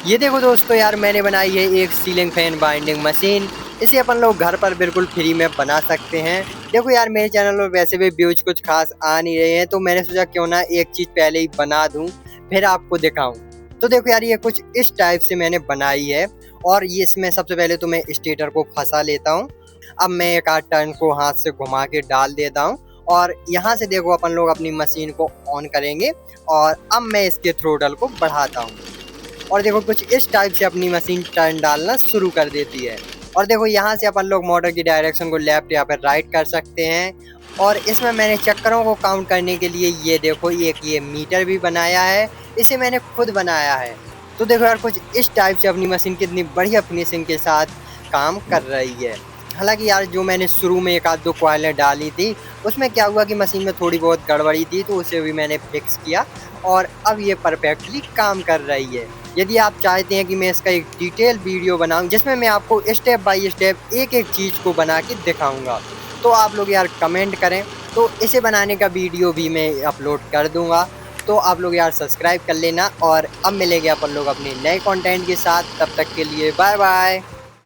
ये देखो दोस्तों यार, मैंने बनाई है एक सीलिंग फैन बाइंडिंग मशीन। इसे अपन लोग घर पर बिल्कुल फ्री में बना सकते हैं। देखो यार, मेरे चैनल पर वैसे भी व्यूज कुछ खास आ नहीं रहे हैं, तो मैंने सोचा क्यों ना एक चीज पहले ही बना दूं, फिर आपको दिखाऊं। तो देखो यार, ये कुछ इस टाइप से मैंने बनाई है। और ये इसमें सबसे पहले तो मैं स्टेटर को फंसा लेता हूँ। अब मैं एक आध टर्न को हाथ से घुमा के डाल देता हूँ। और यहाँ से देखो अपन लोग अपनी मशीन को ऑन करेंगे। और अब मैं इसके थ्रोटल को बढ़ाता हूँ। और देखो कुछ इस टाइप से अपनी मशीन टर्न डालना शुरू कर देती है। और देखो यहाँ से अपन लोग मोटर की डायरेक्शन को लेफ्ट या फिर राइट कर सकते हैं। और इसमें मैंने चक्करों को काउंट करने के लिए ये देखो एक ये मीटर भी बनाया है। इसे मैंने खुद बनाया है। तो देखो यार, कुछ इस टाइप से अपनी मशीन कितनी बढ़िया फिनिशिंग के साथ काम कर रही है। हालांकि यार, जो मैंने शुरू में एक आध दो कॉइलें डाली थी, उसमें क्या हुआ कि मशीन में थोड़ी बहुत गड़बड़ी थी, तो उसे भी मैंने फिक्स किया। और अब ये परफेक्टली काम कर रही है। यदि आप चाहते हैं कि मैं इसका एक डिटेल वीडियो बनाऊं जिसमें मैं आपको स्टेप बाय स्टेप एक एक चीज़ को बना के दिखाऊंगा, तो आप लोग यार कमेंट करें। तो इसे बनाने का वीडियो भी मैं अपलोड कर दूंगा। तो आप लोग यार सब्सक्राइब कर लेना। और अब मिलेंगे अपन लोग अपने नए कंटेंट के साथ। तब तक के लिए बाय बाय।